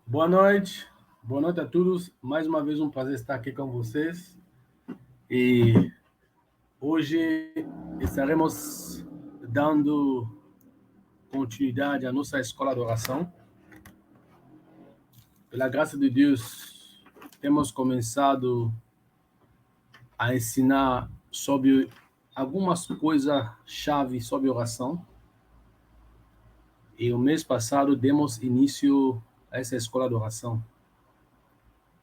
Boa noite a todos. Mais uma vez um prazer estar aqui com vocês. E hoje estaremos dando continuidade à nossa escola de oração. Pela graça de Deus, temos começado a ensinar sobre algumas coisas-chave sobre oração. E o mês passado demos início a essa escola de oração.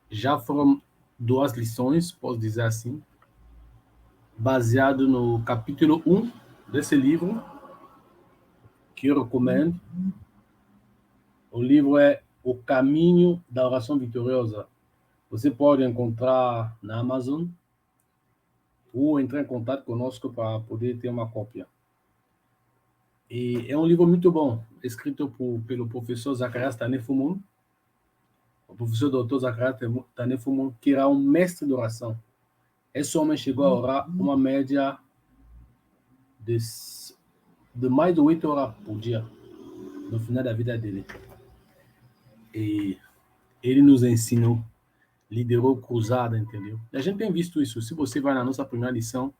Já foram 2 lições, posso dizer assim, baseado no capítulo 1 desse livro, que eu recomendo. O livro é O Caminho da Oração Vitoriosa. Você pode encontrar na Amazon ou entrar em contato conosco para poder ter uma cópia. E é um livro muito bom, escrito pelo professor Zacarias Tanefumun, o professor doutor Zacarias Tanefumun, que era um mestre de oração. Esse homem chegou a orar uma média de mais de 8 horas por dia, no final da vida dele. E ele nos ensinou, liderou cruzada, entendeu? E a gente tem visto isso. Se você vai na nossa primeira lição,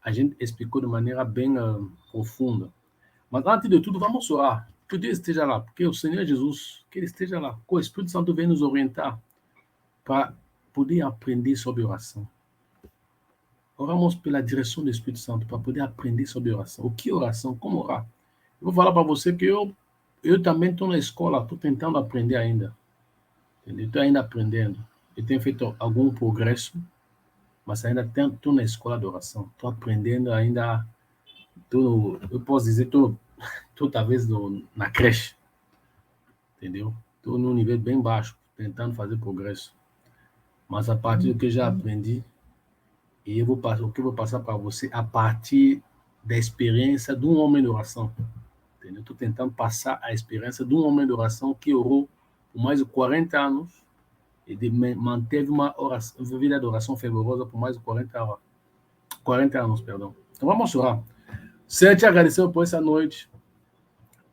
a gente explicou de maneira bem profunda. Mas antes de tudo, vamos orar. Que Deus esteja lá, porque o Senhor Jesus, que Ele esteja lá. Que o Espírito Santo venha nos orientar para poder aprender sobre oração. Oramos pela direção do Espírito Santo para poder aprender sobre oração. O que é oração? Como orar? Eu vou falar para você que eu também estou na escola, estou tentando aprender ainda. Estou ainda aprendendo. Eu tenho feito algum progresso, mas ainda estou na escola de oração. Estou aprendendo ainda. Eu posso dizer, estou talvez na creche. Entendeu? Estou num nível bem baixo, tentando fazer progresso. Mas a partir do que já aprendi, e o que eu vou passar para você, a partir da experiência de um homem de oração. Estou tentando passar a experiência de um homem de oração que orou por mais de 40 anos e manteve uma vida de oração fervorosa por mais de 40 anos. Perdão. Então vamos orar. Senhor, te agradecemos por essa noite.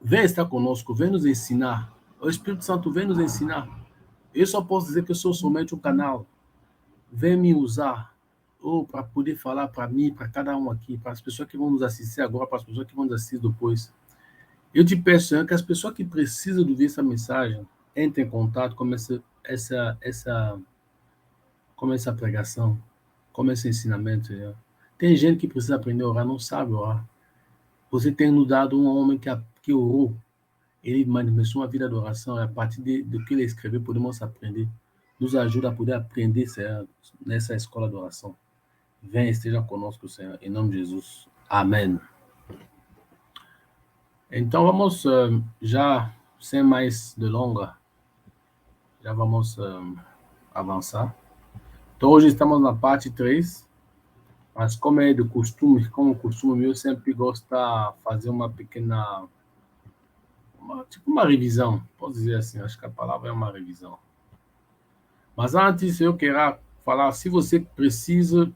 Vem estar conosco, vem nos ensinar. O Espírito Santo vem nos ensinar. Eu só posso dizer que eu sou somente um canal. Vem me usar para poder falar para mim, para cada um aqui, para as pessoas que vão nos assistir agora, para as pessoas que vão nos assistir depois. Eu te peço, Senhor, que as pessoas que precisam de ouvir essa mensagem entrem em contato com essa pregação, com esse ensinamento, Senhor. Tem gente que precisa aprender a orar, não sabe orar. Você tem nos dado um homem que orou. Ele manifestou uma vida de oração, e a partir do que ele escreveu, podemos aprender. Nos ajuda a poder aprender, Senhor, nessa escola de oração. Venha, esteja conosco, Senhor, em nome de Jesus. Amém. Então, vamos já, sem mais delongas, já vamos avançar. Então, hoje estamos na parte 3, mas como é de costume, meu, eu sempre gosto de fazer uma pequena, tipo uma revisão, posso dizer assim, acho que a palavra é uma revisão. Mas antes, eu quero falar, se você precisa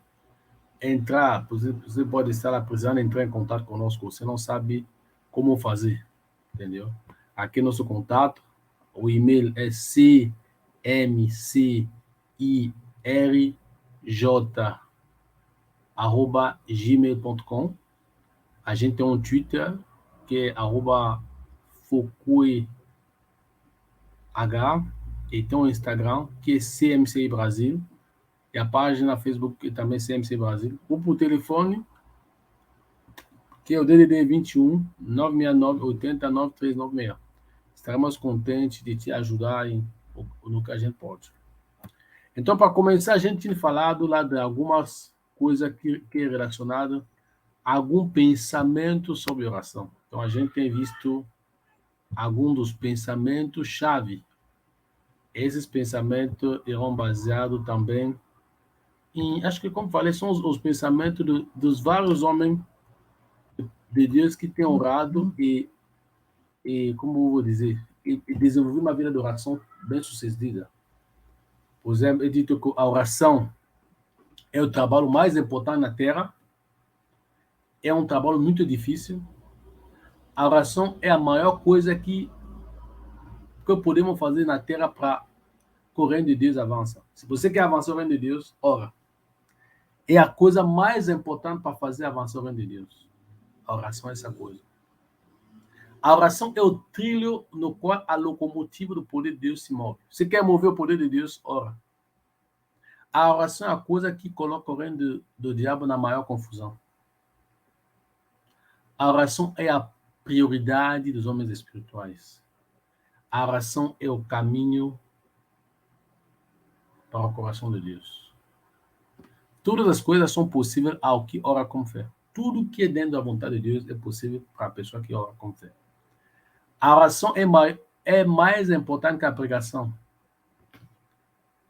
entrar, você pode estar precisando entrar em contato conosco, você não sabe como fazer, entendeu? Aqui nosso contato, o e-mail é cmcirj@gmail.com. A gente tem um Twitter que é @focueh e tem um Instagram que é CMCI Brasil e a página Facebook que também é CMCI Brasil. Ou por telefone que é o DDD 21 969 80 9396. Estaremos contentes de te ajudar no que a gente pode. Então, para começar, a gente tinha falado lá de algumas coisas que é relacionada a algum pensamento sobre oração. Então, a gente tem visto alguns dos pensamentos-chave. Esses pensamentos irão baseados também em, acho que como falei, são os pensamentos dos vários homens de Deus que têm orado e como eu vou dizer, e desenvolver uma vida de oração bem-sucedida. Por exemplo, eu digo que a oração é o trabalho mais importante na Terra, é um trabalho muito difícil. A oração é a maior coisa que que podemos fazer na terra para que o reino de Deus avance. Se você quer avançar o reino de Deus, ora. É a coisa mais importante para fazer avançar o reino de Deus. A oração é essa coisa. A oração é o trilho no qual a locomotiva do poder de Deus se move. Você quer mover o poder de Deus? Ora. A oração é a coisa que coloca o reino do diabo na maior confusão. A oração é a prioridade dos homens espirituais. A oração é o caminho para o coração de Deus. Todas as coisas são possíveis ao que ora com fé. Tudo que é dentro da vontade de Deus é possível para a pessoa que ora com fé. A oração é mais importante que a pregação.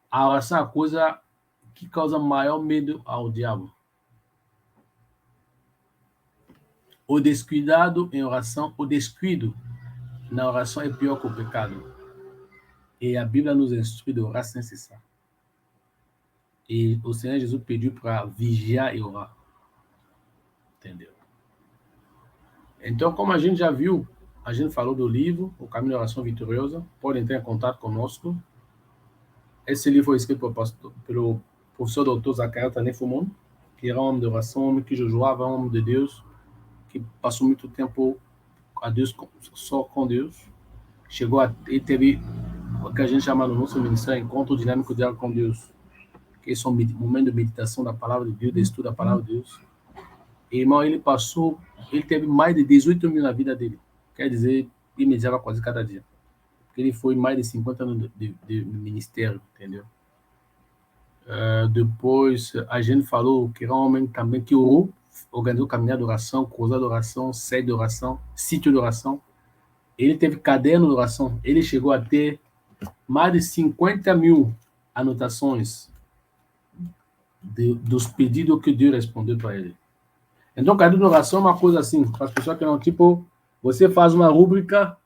A oração é a coisa que causa maior medo ao diabo. O descuidado em oração, o descuido na oração é pior que o pecado. E a Bíblia nos instrui de orar sem cessar. E o Senhor Jesus pediu para vigiar e orar. Entendeu? Então, como a gente já viu, a gente falou do livro, O Caminho da Oração Vitoriosa. Pode entrar em contato conosco. Esse livro foi escrito pelo professor doutor Zacarias Tanefumon, que era um homem de oração, um homem que jejuava, um homem de Deus, que passou muito tempo a Deus, só com Deus. Ele teve o que a gente chama no nosso ministério encontro dinâmico diário com Deus, que esse é um momento de meditação da palavra de Deus, de estudo da palavra de Deus. E, irmão, ele teve mais de 18 mil na vida dele. Quer dizer, ele meditava quase cada dia. Porque ele foi mais de 50 anos de ministério, entendeu? Depois, a gente falou que era um homem também que orou, organizou caminhada de oração, cruzada de oração, sede de oração, sítio de oração. Ele teve caderno de oração. Ele chegou a ter mais de 50 mil anotações dos pedidos que Deus respondeu para ele. Então, caderno de oração é uma coisa assim, para as pessoas que não, tipo, você faz uma rúbrica,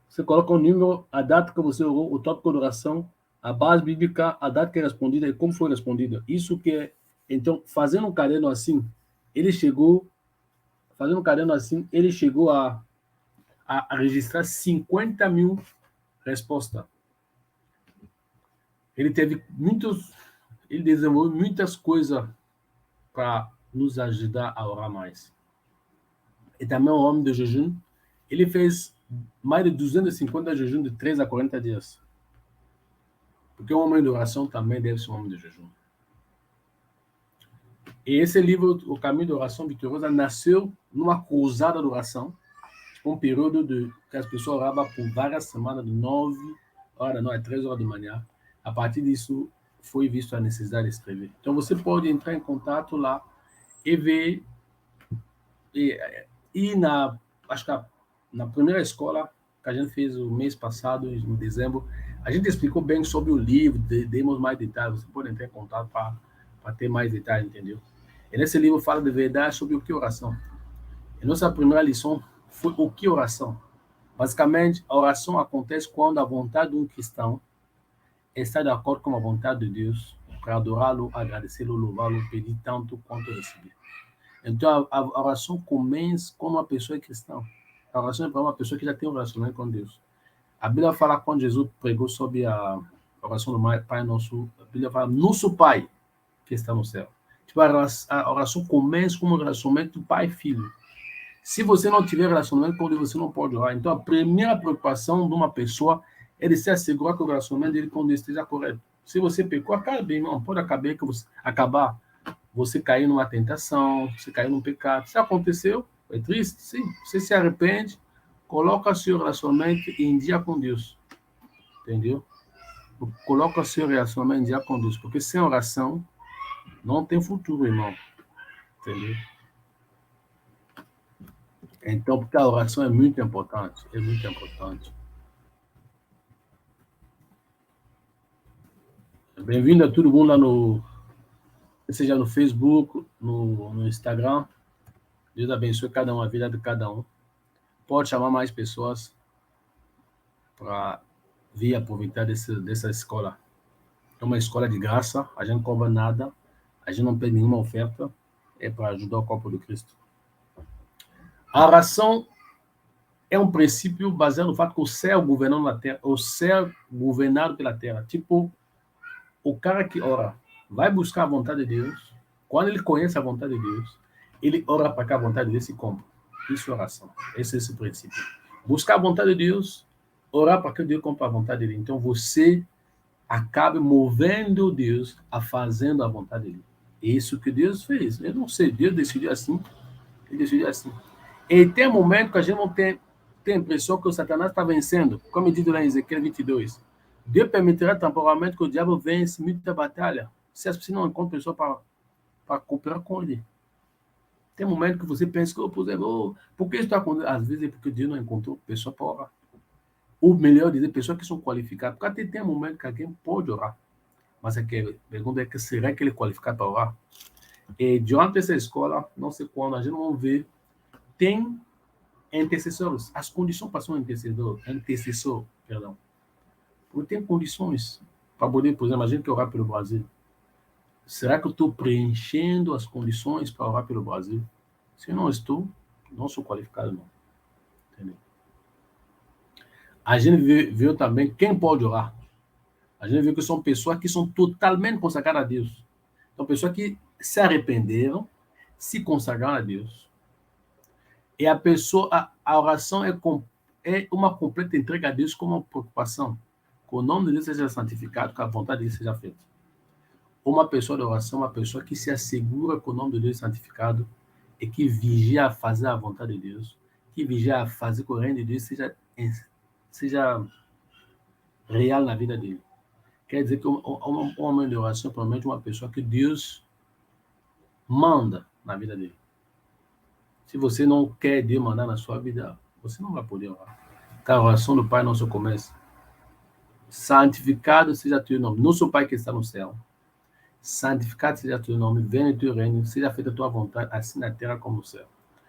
você coloca o número, a data que você orou, o tópico de oração, a base bíblica, a data que é respondida e como foi respondida. Isso que é... Então, fazendo um caderno assim, ele chegou a registrar 50 mil respostas. Ele desenvolveu muitas coisas para nos ajudar a orar mais. E também um homem de jejum. Ele fez mais de 250 jejum de 3 a 40 dias. Porque um homem de oração também deve ser um homem de jejum. E esse livro, O Caminho da Oração Vitoriosa, nasceu numa cruzada de oração, um período que as pessoas oravam por várias semanas, de 9 horas, não, é 3 horas da manhã. A partir disso, foi visto a necessidade de escrever. Então, você pode entrar em contato lá e ver. Acho que na primeira escola que a gente fez o mês passado, em dezembro, a gente explicou bem sobre o livro, demos mais detalhes. Você pode entrar em contato para ter mais detalhes, entendeu? E nesse livro fala de verdade sobre o que é oração. E nossa primeira lição foi o que é oração. Basicamente, a oração acontece quando a vontade de um cristão está de acordo com a vontade de Deus para adorá-lo, agradecê-lo, louvá-lo, pedir tanto quanto receber. Então, a oração começa como uma pessoa cristã. A oração é para uma pessoa que já tem um relacionamento com Deus. A Bíblia fala, quando Jesus pregou sobre a oração do Pai Nosso, a Bíblia fala, nosso Pai que está no céu. Tipo, a oração começa como um relacionamento pai e filho. Se você não tiver relacionamento com Deus, você não pode orar. Então, a primeira preocupação de uma pessoa é de se assegurar que o relacionamento dele com Deus esteja correto. Se você pecou, acabe, irmão. Pode acabar você cair numa tentação, você cair num pecado. Se aconteceu, é triste, sim. Você se arrepende, coloca seu relacionamento em dia com Deus. Entendeu? Coloca seu relacionamento em dia com Deus. Porque sem oração, não tem futuro, irmão. Entendeu? Então, porque a oração é muito importante. É muito importante. Bem-vindo a todo mundo lá seja no Facebook, no Instagram. Deus abençoe cada um, a vida de cada um. Pode chamar mais pessoas para vir aproveitar dessa escola. É uma escola de graça, a gente não cobra nada, a gente não pede nenhuma oferta, é para ajudar o corpo de Cristo. A oração é um princípio baseado no fato que o céu governando na terra, o céu governado pela terra. Tipo, o cara que ora vai buscar a vontade de Deus, quando ele conhece a vontade de Deus, ele ora para que a vontade de Deus se cumpra. Isso é oração. Esse é esse princípio. Buscar a vontade de Deus, orar para que Deus cumpra a vontade dele. Então você acaba movendo Deus a fazendo a vontade dele. É isso que Deus fez. Eu não sei, Deus decidiu assim. Ele decidiu assim. E tem um momento que a gente não tem a impressão que o Satanás está vencendo, como é dito lá em Ezequiel 22. Deus permitirá temporariamente que o diabo vence muita batalha, se as pessoas não encontram pessoa para cooperar com ele. Tem momento que você pensa que, por exemplo, por que isso está acontecendo? Às vezes é porque Deus não encontrou pessoa para orar. Ou melhor dizer, pessoas que são qualificadas. Porque até tem um momento que alguém pode orar. Mas a pergunta é que será que ele é qualificado para orar? E durante essa escola, não sei quando, a gente vai ver, tem intercessores. As condições para ser um intercessor, perdão. Porque tem condições para poder, por exemplo, a gente que orar pelo Brasil. Será que eu estou preenchendo as condições para orar pelo Brasil? Se não estou, não sou qualificado, não. Entendeu? A gente viu também quem pode orar. A gente viu que são pessoas que são totalmente consagradas a Deus. São pessoas que se arrependeram, se consagraram a Deus. E a pessoa, a oração é uma completa entrega a Deus com uma preocupação. Que o nome de Deus seja santificado, que a vontade de Deus seja feita. Uma pessoa de oração, uma pessoa que se assegura que o nome de Deus é santificado e que vigia a fazer a vontade de Deus, que vigia a fazer que o reino de Deus seja real na vida dele. Quer dizer que um homem de oração é provavelmente uma pessoa que Deus manda na vida dele. Se você não quer Deus mandar na sua vida, você não vai poder orar. A oração do Pai Nosso começa. Santificado seja teu nome. Nosso Pai que está no céu. Santificado seja teu nome. Venha o teu reino. Seja feita a tua vontade, assim na terra como no céu.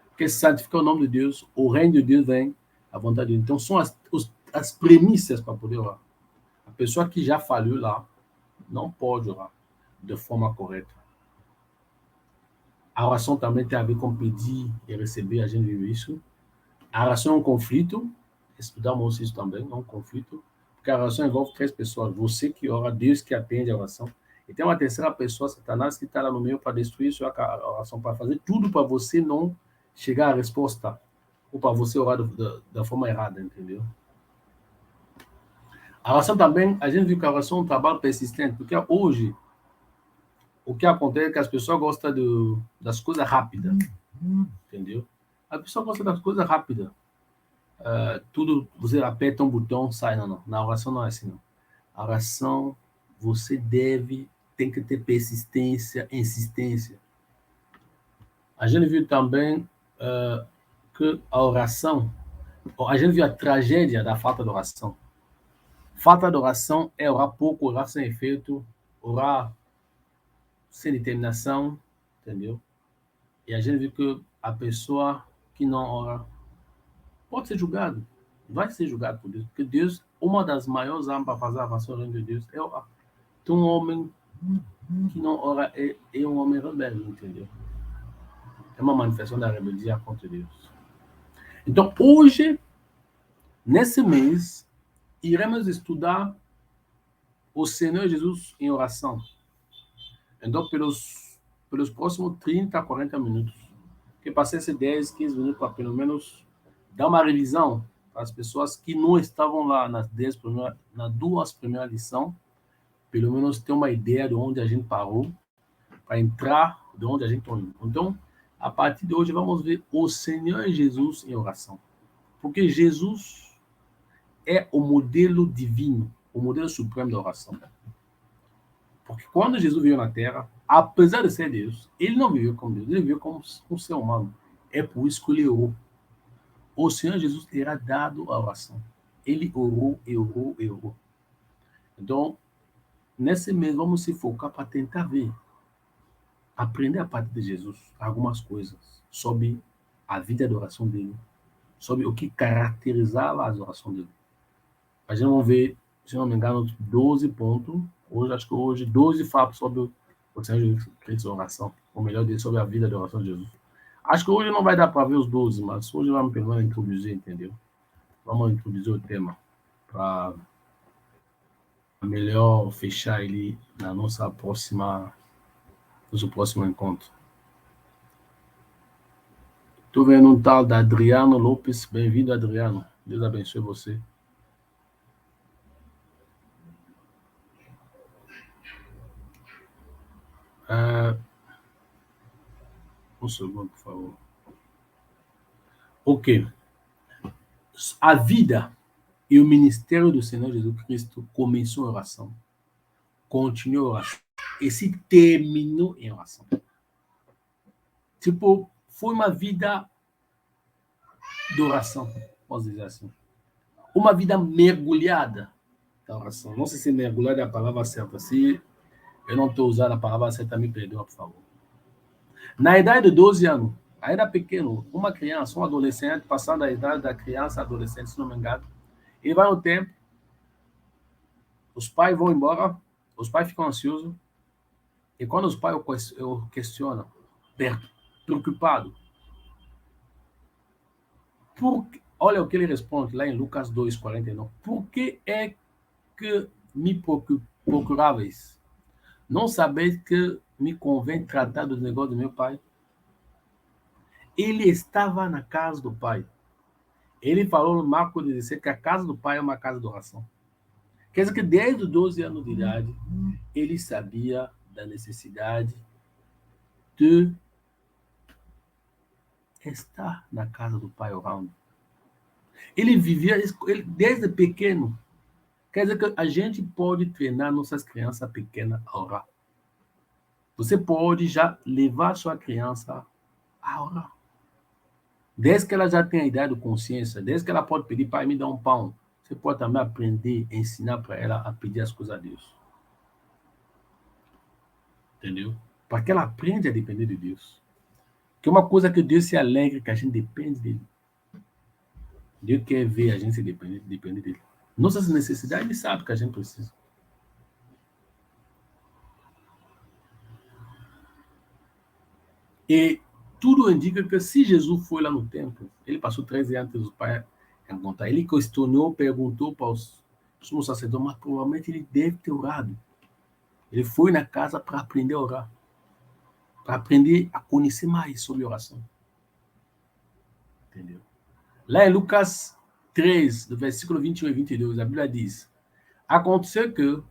Porque se santificar o nome de Deus, o reino de Deus vem, a vontade de Deus. Então, são as premissas para poder orar. A pessoa que já falhou lá não pode orar de forma correta. A oração também tem a ver com pedir e receber, a gente viu isso. A oração é um conflito, estudamos isso também, é um conflito, porque a oração envolve 3 pessoas, você que ora, Deus que atende a oração, e tem uma terceira pessoa, Satanás, que está lá no meio para destruir sua oração, para fazer tudo para você não chegar à resposta, ou para você orar da forma errada, entendeu? A oração também, a gente viu que a oração é um trabalho persistente, porque hoje, o que acontece é que as pessoas gostam das coisas rápidas, entendeu? A pessoa gosta das coisas rápidas. Tudo, você aperta um botão, sai, não. Na oração não é assim, não. A oração, você tem que ter persistência, insistência. A gente viu também que a oração, a gente viu a tragédia da falta de oração. Falta de oração é orar pouco, orar sem efeito, orar sem determinação, entendeu? E a gente viu que a pessoa que não ora pode ser julgado, vai ser julgado por Deus, porque Deus, uma das maiores armas para fazer a avançar no reino de Deus é orar. Então, um homem que não ora é um homem rebelde, entendeu? É uma manifestação da rebeldia contra Deus. Então, hoje, nesse mês, iremos estudar o Senhor Jesus em oração. Então, pelos próximos 30 a 40 minutos, que passei esses 10, 15 minutos para pelo menos dar uma revisão para as pessoas que não estavam lá nas 2 primeiras lições, pelo menos ter uma ideia de onde a gente parou, para entrar de onde a gente está indo. Então, a partir de hoje, vamos ver o Senhor Jesus em oração. Porque Jesus é o modelo divino, o modelo supremo da oração. Porque quando Jesus veio na Terra, apesar de ser Deus, ele não viveu como Deus, ele viveu como um ser humano. É por isso que ele orou. O Senhor Jesus terá dado a oração. Ele orou, e orou, e orou. Então, nesse mês, vamos se focar para tentar ver, aprender a partir de Jesus algumas coisas sobre a vida de oração dele, sobre o que caracterizava as orações dele. A gente vai ver, se não me engano, 12 pontos. Acho que 12 fatos sobre o Senhor Jesus Cristo, oração. Ou melhor, sobre a vida de oração de Jesus. Acho que hoje não vai dar para ver os 12, mas hoje vamos pelo menos introduzir, entendeu? Vamos introduzir o tema para melhor fechar ele na nosso próximo encontro. Estou vendo um tal da Adriano Lopes. Bem-vindo, Adriano. Deus abençoe você. Um segundo, por favor. Ok. A vida e o ministério do Senhor Jesus Cristo começou em oração, continuou em oração e se terminou em oração. Tipo, foi uma vida de oração, posso dizer assim. Uma vida mergulhada na oração. Não sei se mergulhada é a palavra certa. Se eu não estou usando a palavra certa, me perdoa, por favor. Na idade de 12 anos, ainda pequeno, uma criança, um adolescente, passando a idade da criança, adolescente, se não me engano, ele vai no tempo, os pais vão embora, os pais ficam ansiosos, e quando os pais o questionam, preocupado, olha o que ele responde lá em Lucas 2:49. Por que é que me procuráveis? Não sabeis que me convém tratar dos negócios do meu pai? Ele estava na casa do pai. Ele falou no Marcos 16 que a casa do pai é uma casa de oração. Quer dizer que desde os 12 anos de idade, ele sabia da necessidade de estar na casa do pai orando. Ele vivia desde pequeno. Quer dizer que a gente pode treinar nossas crianças pequenas a orar. Você pode já levar sua criança a orar. Desde que ela já tem a idade de consciência, desde que ela pode pedir, pai, me dá um pão, você pode também aprender, ensinar para ela a pedir as coisas a Deus. Entendeu? Para que ela aprenda a depender de Deus. Que é uma coisa que Deus se alegra, que a gente depende dele. Deus quer ver a gente depender dele. Nossas necessidades, ele sabe que a gente precisa. E tudo indica que se Jesus foi lá no templo, ele passou 13 anos dos pais encontrar. Ele questionou, perguntou para os sumos sacerdotes, mas provavelmente ele deve ter orado. Ele foi na casa para aprender a orar, para aprender a conhecer mais sobre oração. Entendeu? Lá em Lucas 3, do versículo 21 e 22, a Bíblia diz: aconteceu que,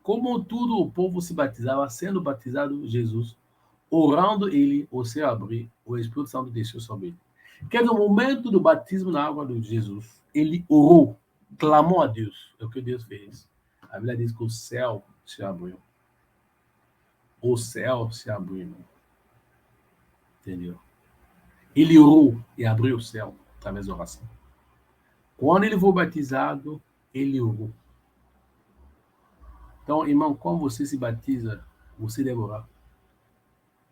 como todo o povo se batizava, sendo batizado Jesus, orando ele, o céu abriu, o Espírito Santo desceu sobre ele. Que no momento do batismo na água de Jesus, ele orou, clamou a Deus. É o que Deus fez. A Bíblia diz que o céu se abriu. O céu se abriu. Entendeu? Ele orou e abriu o céu através da oração. Quando ele foi batizado, ele orou. Então, irmão, quando você se batiza, você deve orar.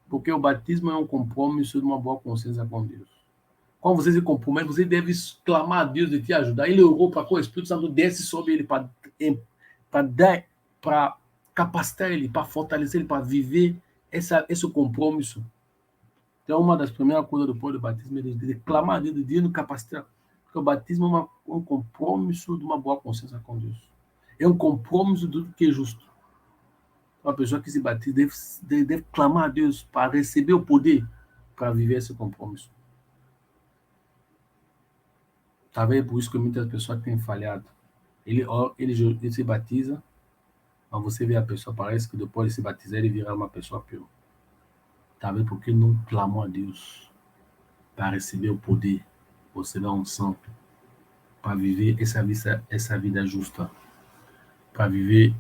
Porque o batismo é um compromisso de uma boa consciência com Deus. Quando você se compromete, você deve clamar a Deus de te ajudar. Ele orou para que o Espírito Santo desce sobre ele para capacitar ele, para fortalecer ele, para viver esse compromisso. Então, uma das primeiras coisas do povo do batismo é de clamar a Deus, de Deus nos capacitar. Porque o batismo é um compromisso de uma boa consciência com Deus. É um compromisso do que é justo. Uma pessoa que se batiza deve clamar a Deus para receber o poder para viver esse compromisso. Talvez por isso que muitas pessoas têm falhado. Ele se batiza, mas você vê a pessoa, parece que depois de se batizar, ele vira uma pessoa pior. Talvez porque não clamou a Deus para receber o poder, receber a unção, para viver essa vida justa, para viver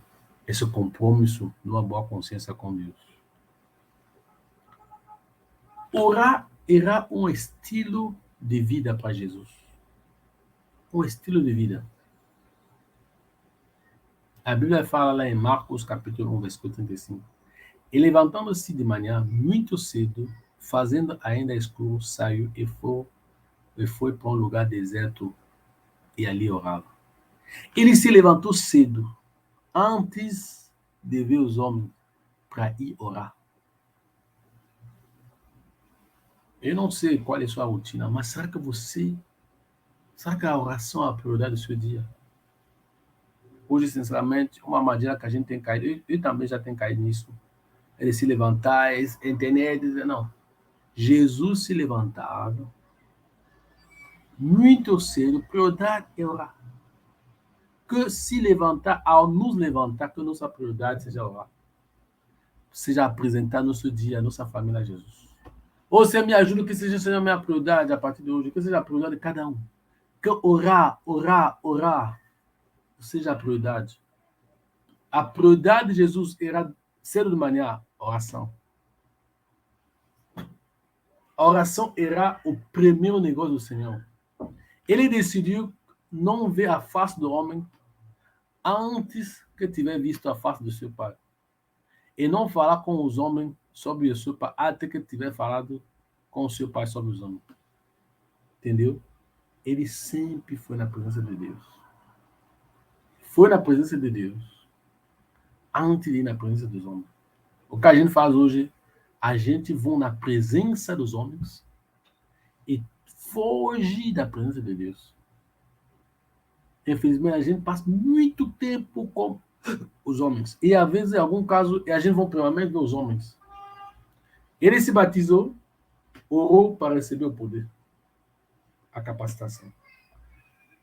esse compromisso numa boa consciência com Deus. Orar era um estilo de vida para Jesus. Um estilo de vida. A Bíblia fala lá em Marcos, capítulo 1, versículo 35. E levantando-se de manhã, muito cedo, fazendo ainda escuro, saiu e foi para um lugar deserto e ali orava. Ele se levantou cedo, antes de ver os homens, para ir orar. Eu não sei qual é a sua rotina, mas será que você Será que a oração é a prioridade do seu dia? Hoje, sinceramente, uma maneira que a gente tem caído, eu também já tenho caído nisso, é de se levantar, internet, dizer, não. Jesus se levantava muito cedo, prioridade é orar. Que se levantar, ao nos levantar, que nossa prioridade seja orar. Seja apresentar nosso dia, nossa família a Jesus. Ou você me ajuda que seja a minha prioridade a partir de hoje, que seja a prioridade de cada um. Que orar, orar, orar seja a prioridade. A prioridade de Jesus era cedo de manhã, oração. A oração era o primeiro negócio do Senhor. Ele decidiu não ver a face do homem antes que tiver visto a face do seu Pai. E não falar com os homens sobre o seu Pai até que tiver falado com o seu Pai sobre os homens. Entendeu? Ele sempre foi na presença de Deus. Foi na presença de Deus antes de ir na presença dos homens. O que a gente faz hoje, a gente vai na presença dos homens e foge da presença de Deus. Infelizmente, a gente passa muito tempo com os homens. E às vezes, em algum caso, a gente vai primeiramente ver os homens. Ele se batizou, orou para receber o poder, a capacitação.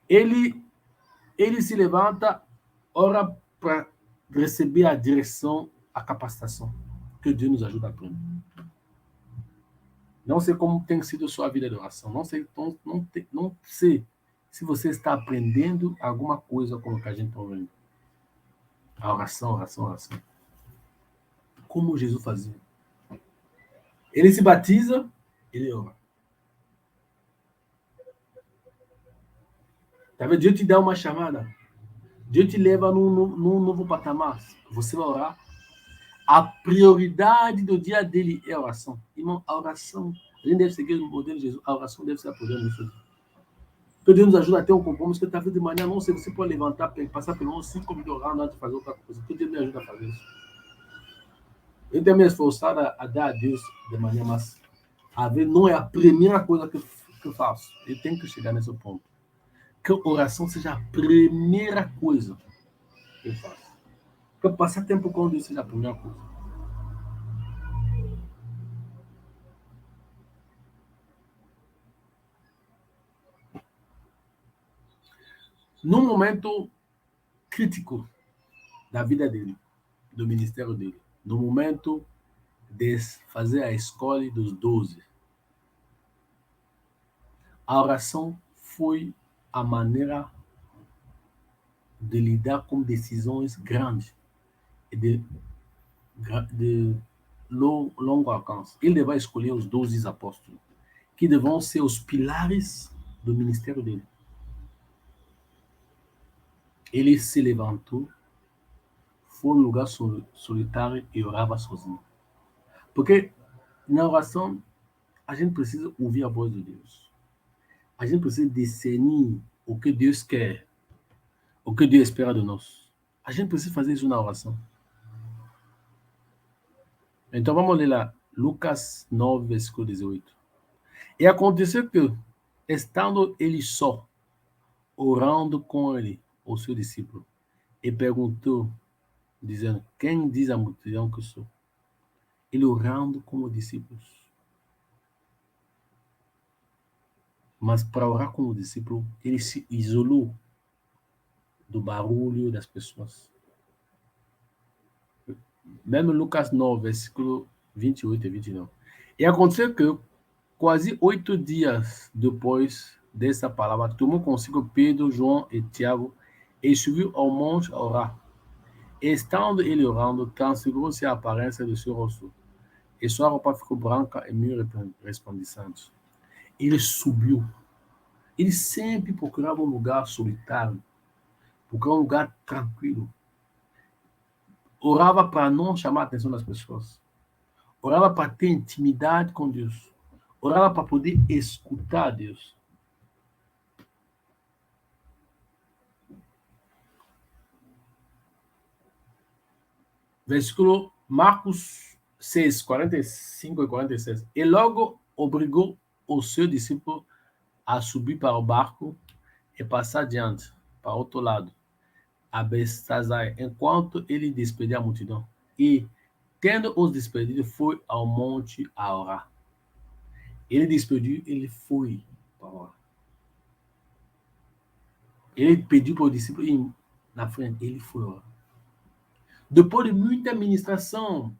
Ele se levanta, ora para receber a direção, a capacitação. Que Deus nos ajuda a aprender. Não sei como tem sido a sua vida de oração. Não sei se você está aprendendo alguma coisa com o que a gente está ouvindo. A oração, oração, oração. Como Jesus fazia. Ele se batiza, ele ora. Talvez Deus te dê uma chamada. Deus te leva num novo patamar. Você vai orar. A prioridade do dia dele é a oração. Irmão, a oração, a gente deve seguir o modelo de Jesus. A oração deve ser a poder nisso. Porque Deus nos ajuda a ter um compromisso que talvez de manhã, não sei, você pode levantar, passar pelo menos 5 minutos orando antes de fazer outra coisa. Que Deus me ajuda a fazer isso. Eu tenho me esforçado a dar a Deus de manhã, mas a ver não é a primeira coisa que eu faço. Eu tenho que chegar nesse ponto. Que a oração seja a primeira coisa que eu faço. Que passar tempo com Deus seja a primeira coisa. Num momento crítico da vida dele, do ministério dele, no momento de fazer a escolha dos 12, a oração foi a maneira de lidar com decisões grandes e de longo alcance. Ele vai escolher os 12 apóstolos, que deverão ser os pilares do ministério dele. Ele se levantou, foi num lugar solitário e orava sozinho. Porque na oração, a gente precisa ouvir a voz de Deus. A gente precisa discernir o que Deus quer, o que Deus espera de nós. A gente precisa fazer isso na oração. Então vamos ler lá, Lucas 9, versículo 18. E aconteceu que, estando ele só, orando com ele, o seu discípulo, e perguntou, dizendo, quem diz a multidão que eu sou? Ele orando como discípulos. Mas para orar como discípulo, ele se isolou do barulho das pessoas. Mesmo Lucas 9, versículo 28 e 29. E aconteceu que, quase 8 dias depois dessa palavra, tomou consigo Pedro, João e Tiago e subiu ao monte a orar. E estando ele orando, transfigurou-se a aparência do seu rosto, e sua roupa ficou branca e meio resplandecente. Ele subiu. Ele sempre procurava um lugar solitário, procurava um lugar tranquilo. Orava para não chamar a atenção das pessoas. Orava para ter intimidade com Deus. Orava para poder escutar Deus. Versículo Marcos 6, 45 e 46. E logo obrigou o seu discípulo a subir para o barco e passar adiante, para outro lado, a Betsaida, enquanto ele despedia a multidão. E, tendo os despedido, foi ao monte a orar. Ele despediu, ele foi para orar. Ele pediu para o discípulo ir na frente, ele foi orar. Depois de muita ministração,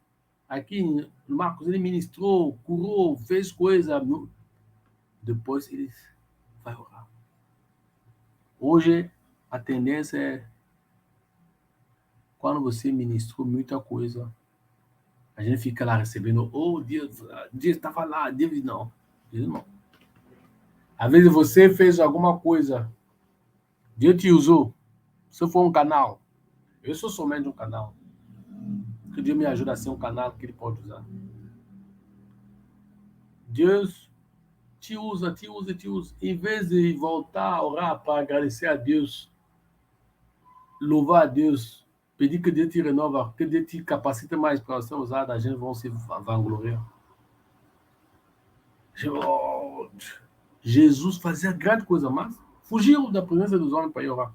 aqui no Marcos, ele ministrou, curou, fez coisa. Depois ele vai orar. Hoje, a tendência é, quando você ministrou muita coisa, a gente fica lá recebendo, oh, Deus estava lá, Deus não. Deus não. Às vezes você fez alguma coisa, Deus te usou. Se for um canal, eu sou somente um canal. Que Deus me ajude a ser um canal que Ele pode usar. Deus te usa, te usa, te usa. Em vez de voltar a orar para agradecer a Deus, louvar a Deus, pedir que Deus te renova, que Deus te capacite mais para ser usado, a gente vai se vangloriar. Jesus fazia grande coisa, mas fugiu da presença dos homens para ir orar.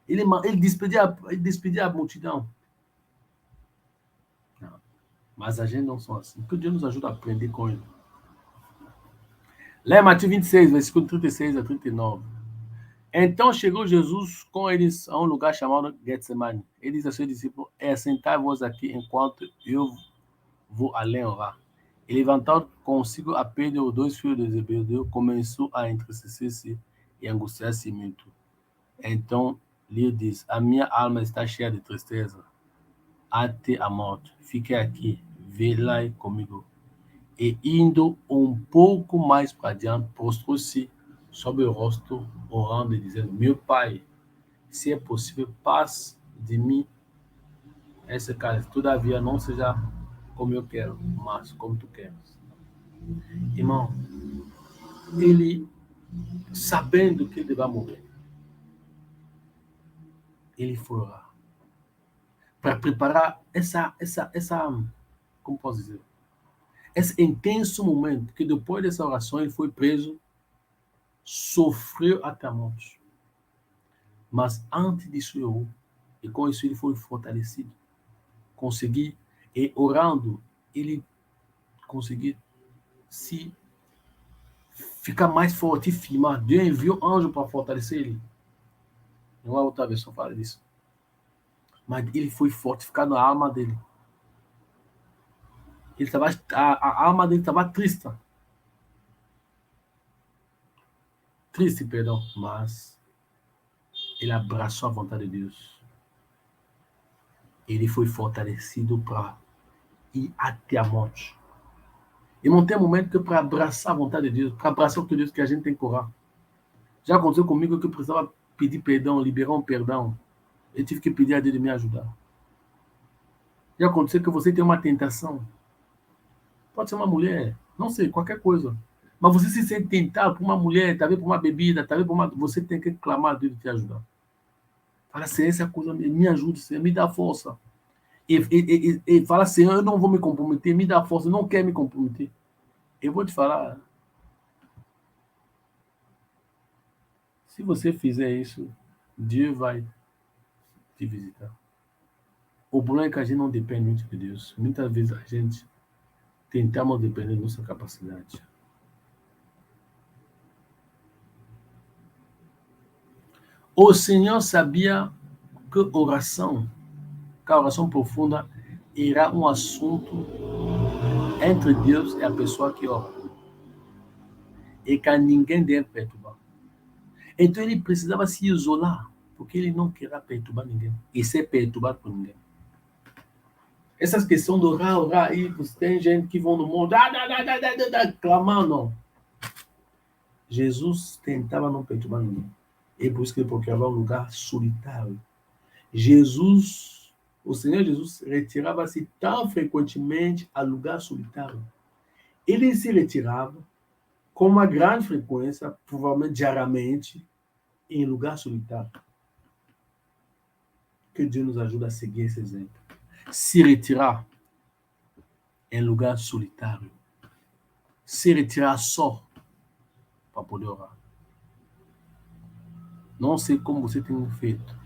Ele despedia a multidão. Não. Mas a gente não são assim. Que Deus nos ajude a aprender com ele. Lê Mateus 26, versículo 36 a 39. Então chegou Jesus com eles a um lugar chamado Getsemane. Ele disse a seus discípulos, sentai-vos aqui enquanto eu vou além orar. E levantando consigo a Pedro e os dois filhos de Zebedeu, começou a entristecer-se e angustiar-se muito. Então lhe disse, a minha alma está cheia de tristeza, até a morte. Fiquei aqui, velai comigo. E indo um pouco mais para diante, prostrou-se sobre o rosto, orando e dizendo, meu Pai, se é possível, passe de mim esse cálice. Todavia, não seja como eu quero, mas como tu queres. Irmão, ele, sabendo que ele vai morrer, ele foi orar. Para preparar como posso dizer? Esse intenso momento que depois dessa oração ele foi preso, sofreu até a morte. Mas antes disso, e com isso ele foi fortalecido. Consegui, e orando, ele conseguiu se ficar mais forte e firme. Deus enviou anjo para fortalecer ele. Não há outra versão fala disso. Mas ele foi fortificado na alma dele. Ele tava, a alma dele estava triste. Triste, perdão. Mas ele abraçou a vontade de Deus. Ele foi fortalecido para ir até a morte. E não tem momento que para abraçar a vontade de Deus, para abraçar o que Deus que a gente tem que orar. Já aconteceu comigo que eu precisava pedir perdão, liberar um perdão. Eu tive que pedir a Deus de me ajudar. Já aconteceu que você tem uma tentação. Pode ser uma mulher, não sei, qualquer coisa. Mas você se sente tentado por uma mulher, talvez por uma bebida, talvez por uma... Você tem que clamar a Deus de te ajudar. Fala, Senhor, essa coisa me ajude, Senhor, me dá força. E fala, Senhor, eu não vou me comprometer, me dá força, eu não quero me comprometer. Eu vou te falar, se você fizer isso, Deus vai te visitar. O problema é que a gente não depende muito de Deus. Muitas vezes a gente tentamos depender da nossa capacidade. O Senhor sabia que a oração profunda era um assunto entre Deus e a pessoa que ora. E que ninguém deve perturbar. Então ele precisava se isolar, porque ele não queria perturbar ninguém e ser perturbado por ninguém. Essas questões de orar, e tem gente que vão no mundo, clamando, não. Jesus tentava não perturbar ninguém. E por isso que ele procurava um lugar solitário. O Senhor Jesus retirava-se tão frequentemente a lugar solitário. Ele se retirava com uma grande frequência, provavelmente diariamente, em lugar solitário. Que Deus nos ajude a seguir esse exemplo. Se retirar em lugar solitário. Se retirar só para poder orar. Não sei como você tem feito.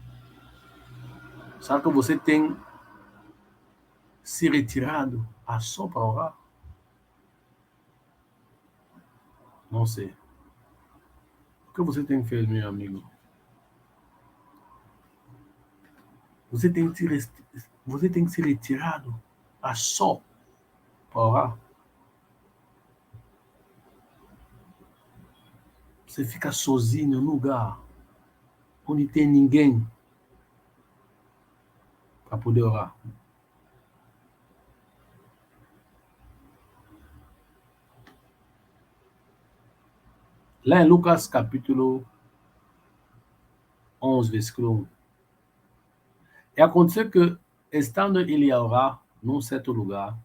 Será que você tem se retirado a só para orar? Não sei. O que você tem feito, meu amigo? Você tem você tem se retirado a só para orar? Você fica sozinho no lugar onde tem ninguém para poder orar. Lá em Lucas capítulo 11, versículo 1. E aconteceu que, estando ele a orar num certo lugar,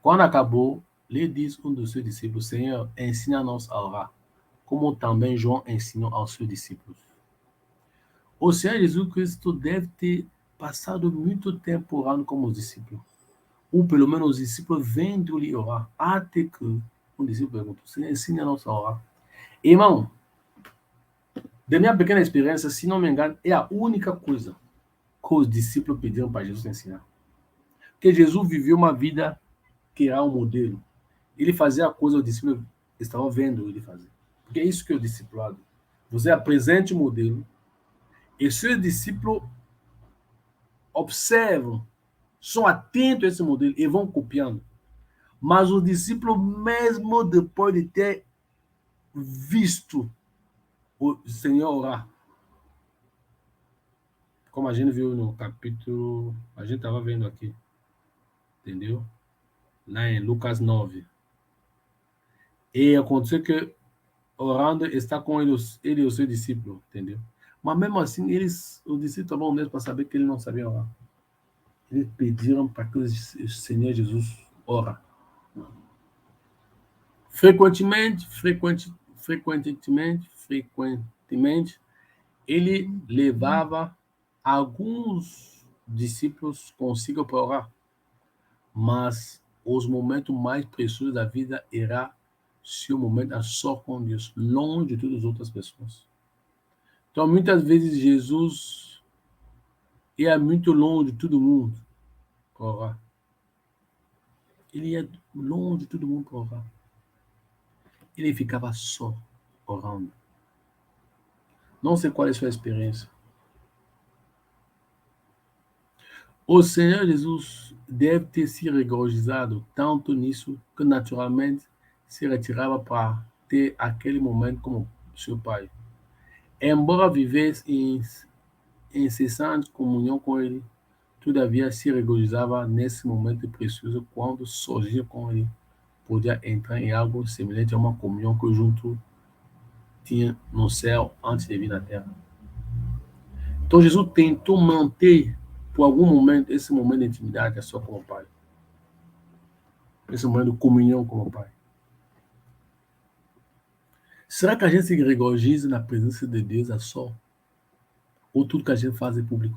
quando acabou, lhe disse um dos seus discípulos: Senhor, ensina-nos a orar, como também João ensinou aos seus discípulos. O Senhor Jesus Cristo deve ter passado muito tempo orando como os discípulos. Ou pelo menos os discípulos vendo-lhe orar, até que um discípulo perguntou: Senhor, ensina-nos a orar. Irmão, da minha pequena experiência, se não me engano, é a única coisa que os discípulos pediram para Jesus ensinar. Porque Jesus viveu uma vida que era um modelo. Ele fazia a coisa que os discípulos estavam vendo ele fazer. Porque é isso que é o discipulado. Você apresenta o modelo e seus discípulos observam, são atentos a esse modelo e vão copiando. Mas os discípulos, mesmo depois de ter visto o Senhor orar, como a gente viu no capítulo, a gente estava vendo aqui, entendeu? Lá em Lucas 9. E aconteceu que orando está com ele e os seus discípulos, entendeu? Mas mesmo assim, os discípulos estavam mesmo para saber que ele não sabia orar. Eles pediram para que o Senhor Jesus ora. Frequentemente, ele levava alguns discípulos consigo para orar, mas os momentos mais preciosos da vida era seu momento a só com Deus, longe de todas as outras pessoas. Então, muitas vezes, Jesus ia muito longe de todo mundo para orar. Ele ia longe de todo mundo para orar. Ele ficava só orando. Não sei qual é a sua experiência. O Senhor Jesus deve ter se regozijado tanto nisso que naturalmente se retirava para ter aquele momento como seu Pai. Embora vivesse em incessante comunhão com Ele, todavia se regozijava nesse momento precioso quando sozinho com Ele podia entrar em algo semelhante a uma comunhão que junto tinha no céu antes de vir na terra. Então Jesus tentou manter por algum momento esse momento de intimidade só com o Pai. Esse momento de comunhão com o Pai. Será que a gente se regozija na presença de Deus a só? Ou tudo que a gente faz é público?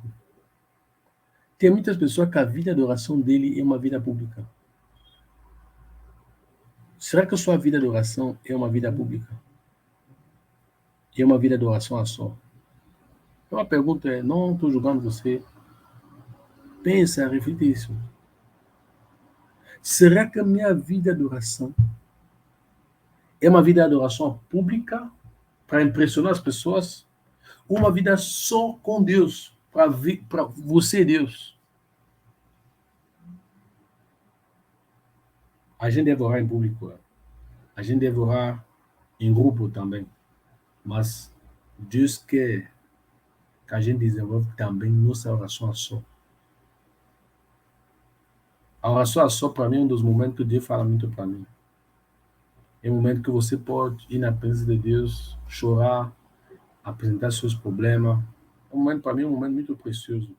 Tem muitas pessoas que a vida de oração dele é uma vida pública. Será que a sua vida de oração é uma vida pública? É uma vida de oração a só? Então a pergunta é, não estou julgando você. Pensa, reflita isso. Será que a minha vida de oração é uma vida de oração pública para impressionar as pessoas? Ou uma vida só com Deus, para você, Deus? A gente deve orar em público. A gente deve orar em grupo também. Mas Deus quer que a gente desenvolva também nossa oração a só. A oração a só, para mim, é um dos momentos que Deus fala muito para mim. É um momento que você pode ir na presença de Deus, chorar, apresentar seus problemas. É um momento, para mim, é um momento muito precioso.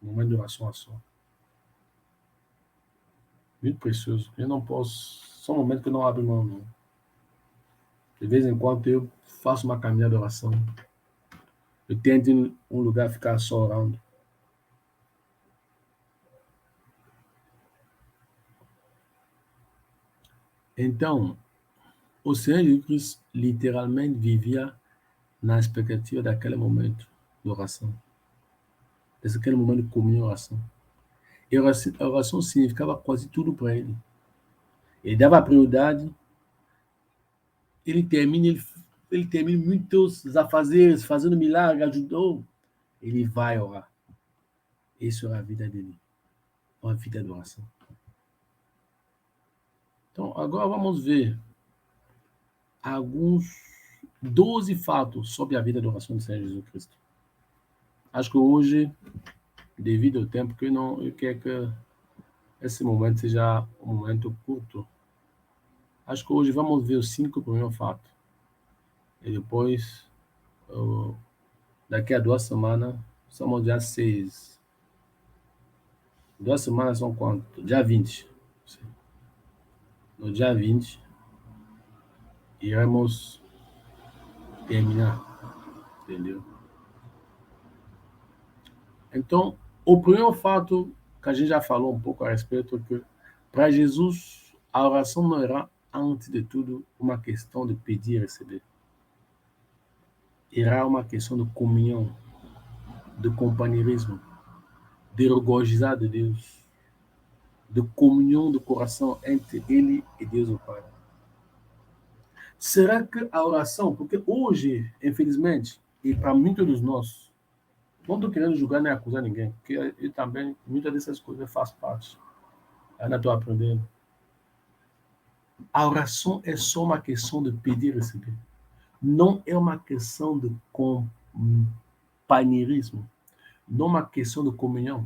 Um momento de oração a só. Muito precioso. Eu não posso. São momentos que eu não abro mão, não. De vez em quando eu faço uma caminhada de oração. Eu tento em um lugar ficar só orando. Então, o Senhor Jesus Cristo literalmente vivia na expectativa daquele momento de oração, daquele momento de comunhão e oração. E a oração significava quase tudo para ele. Ele dava prioridade, ele termina muitos afazeres, fazendo milagre, ajudou. Ele vai orar. Isso é a vida dele, uma vida de oração. Então, agora vamos ver alguns 12 fatos sobre a vida de oração do Senhor Jesus Cristo. Acho que hoje, devido ao tempo, que eu quero que esse momento seja um momento curto. Acho que hoje vamos ver os 5 primeiros fatos. E depois, daqui a 2 semanas, somos dia 6. 2 semanas são quanto? Dia 20. No dia 20, iremos terminar. Entendeu? Então, o primeiro fato que a gente já falou um pouco a respeito é que, para Jesus, a oração não era, antes de tudo, uma questão de pedir e receber. Era uma questão de comunhão, de companheirismo, de regozijar de Deus, de comunhão do coração entre Ele e Deus o Pai. Será que a oração, porque hoje, infelizmente, e para muitos de nós, não estou querendo julgar nem acusar ninguém, porque eu também, muitas dessas coisas faz parte. Ainda estou aprendendo. A oração é só uma questão de pedir e receber. Não é uma questão de companheirismo. Não é uma questão de comunhão.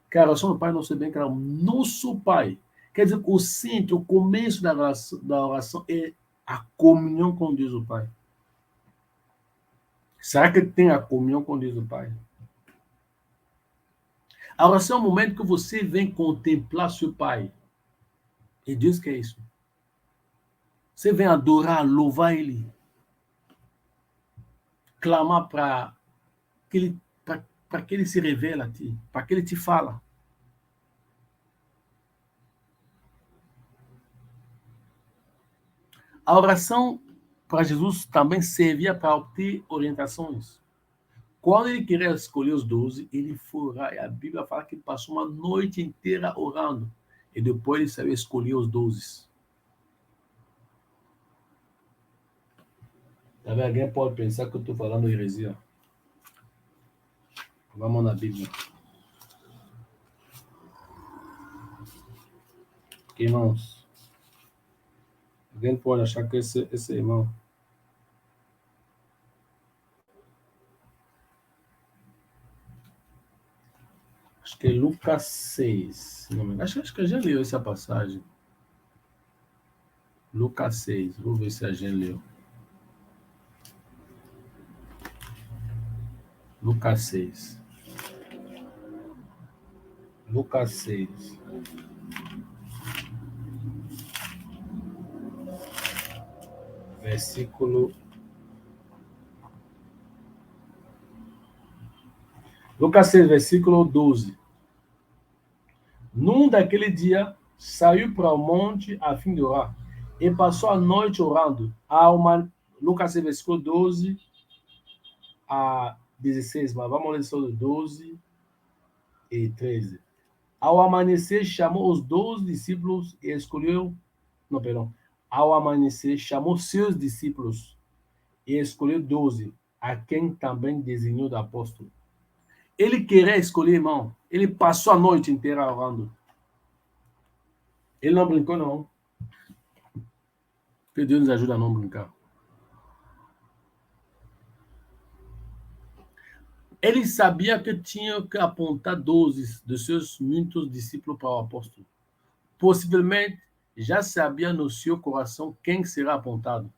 Que a oração do Pai não sei bem que é o nosso Pai. Quer dizer, o centro, o começo da oração é a comunhão com Deus o Pai. Será que tem a comunhão com Deus o Pai? A oração é o momento que você vem contemplar seu Pai. E Deus quer isso. Você vem adorar, louvar Ele. Clamar para que Ele se revele a ti, para que Ele te fala. A oração para Jesus também servia para obter orientações. Quando ele queria escolher os 12, ele foi orar. E a Bíblia fala que ele passou uma noite inteira orando. E depois ele saiu escolher os 12. Talvez alguém pode pensar que eu estou falando heresia. Vamos na Bíblia. Irmãos, alguém pode achar que esse irmão. Acho que é Lucas 6. Não, acho que a gente leu essa passagem. Lucas 6. Vou ver se a gente leu. Lucas 6. Lucas 6. Versículo. Lucas 6, versículo 12. Num daquele dia, saiu para o monte a fim de orar, e passou a noite orando. Lucas 6, versículo 12 a 16, mas vamos ler só 12 e 13. Ao amanhecer, chamou os 12 discípulos e escolheu. Não, perdão. Ao amanhecer, chamou seus discípulos e escolheu 12, a quem também designou de apóstolo. Ele queria escolher, irmão. Ele passou a noite inteira orando. Ele não brincou, não. Que Deus nos ajude a não brincar. Ele sabia que tinha que apontar 12 dos seus muitos discípulos para o apóstolo. Possivelmente, já sabia no seu coração quem será apontado.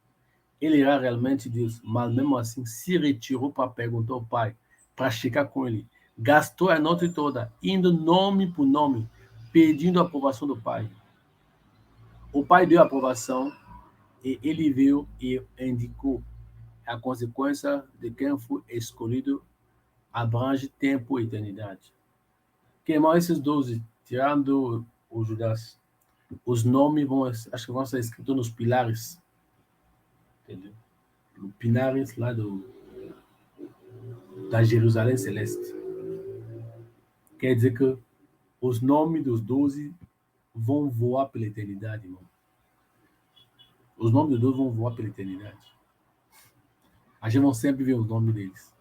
Ele era realmente Deus, mas mesmo assim se retirou para perguntar ao Pai, para checar com ele. Gastou a noite toda, indo nome por nome, pedindo a aprovação do Pai. O Pai deu a aprovação e ele veio e indicou a consequência de quem foi escolhido abrange tempo e eternidade. Queimar esses 12, tirando o Judas, os nomes acho que vão ser escritos nos pilares, entendeu? Nos pilares lá da Jerusalém celeste. Quer dizer que os nomes dos 12 vão voar pela eternidade, irmão. Os nomes dos 12 vão voar pela eternidade. A gente vai sempre ver os nomes deles.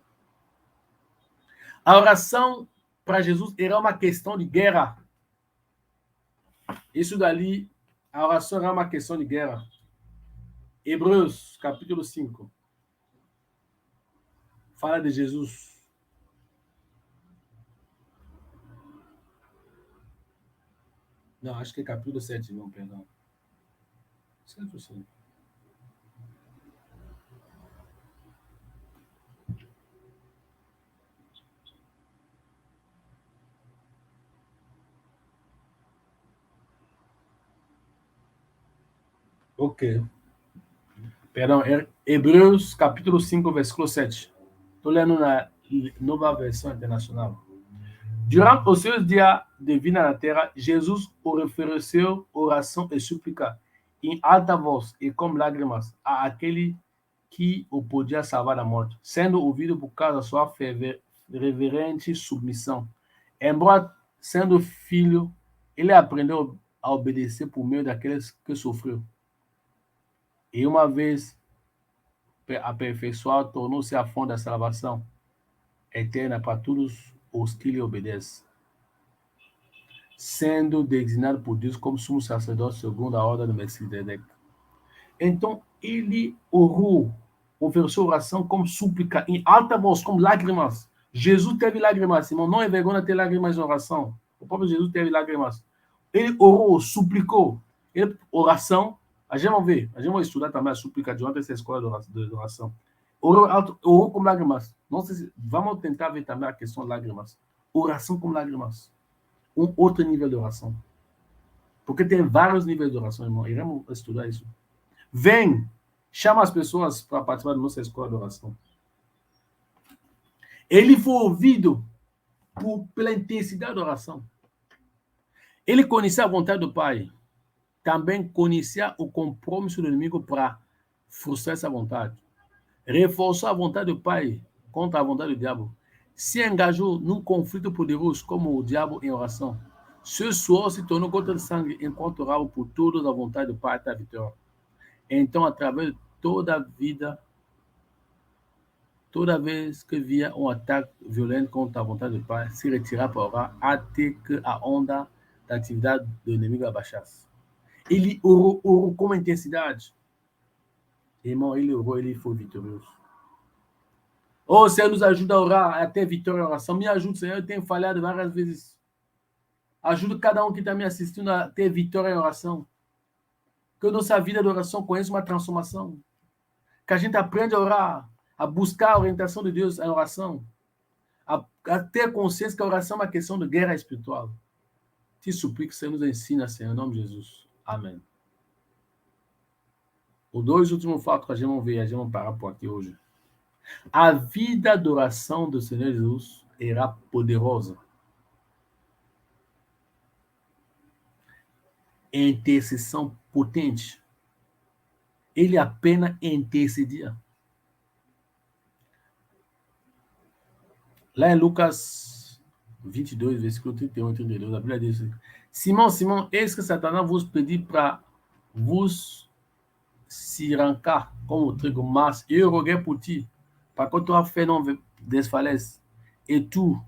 A oração para Jesus era uma questão de guerra. Isso dali, a oração era uma questão de guerra. Hebreus, capítulo 5. Fala de Jesus. Não, acho que é capítulo 7, não, perdão. 7 ou 5. Ok. Perdão, Hebreus, capítulo 5, versículo 7. Estou lendo na nova versão internacional. Durant os seus dias de vida na terra, Jesus ofereceu oração e súplica em alta voz e com lágrimas a aquele que o podia salvar da morte, sendo ouvido por causa da sua reverente submissão. Embora sendo filho, ele aprendeu a obedecer por meio daqueles que sofreu. E uma vez aperfeiçoado, tornou-se a fonte da salvação eterna para todos os que lhe obedecem, sendo designado por Deus como sumo sacerdote segundo a ordem do Melquisedeque. Então, ele orou, ofereceu oração como súplica, em alta voz, com lágrimas. Jesus teve lágrimas, irmão. Não é vergonha ter lágrimas em oração. O próprio Jesus teve lágrimas. Ele orou, suplicou. Oração, a gente vai ver, a gente vai estudar também a súplica durante essa escola de oração. Orou com lágrimas. Não sei se, vamos tentar ver também a questão de lágrimas. Oração com lágrimas. Um outro nível de oração. Porque tem vários níveis de oração, irmão. Iremos estudar isso. Vem, chama as pessoas para participar da nossa escola de oração. Ele foi ouvido pela intensidade da oração. Ele conhecia a vontade do Pai. Também conhecia o compromisso do inimigo para frustrar essa vontade. Reforçou a vontade do Pai contra a vontade do diabo. Se engajou num conflito poderoso como o diabo em oração. Seu suor se tornou gota de sangue incontrolável por toda a vontade do Pai até a vitória. Então, através de toda a vida, toda vez que via um ataque violento contra a vontade do Pai, se retirar para orar até que a onda da atividade do inimigo abaixasse. Ele orou com intensidade. Irmão, ele orou, ele foi vitorioso. Oh, Senhor, nos ajuda a orar até vitória e oração. Me ajuda, Senhor, eu tenho falhado várias vezes. Ajuda cada um que está me assistindo a ter vitória em oração. Que a nossa vida de oração conheça uma transformação. Que a gente aprenda a orar, a buscar a orientação de Deus em oração. A ter consciência que a oração é uma questão de guerra espiritual. Te suplico que você nos ensina, Senhor, em nome de Jesus. Amém. Os dois últimos fatos que a gente vai ver, a gente vai parar por aqui hoje. A vida de oração do Senhor Jesus era poderosa. Intercessão potente. Ele apenas intercedia. Lá em Lucas 22, versículo 31 e 32, a Bíblia diz: Simão, Simão, eis que Satanás vos pediu para vos se arrancar como trigo, mas eu roguei por ti, para que tua fé não desfaleça. E tu,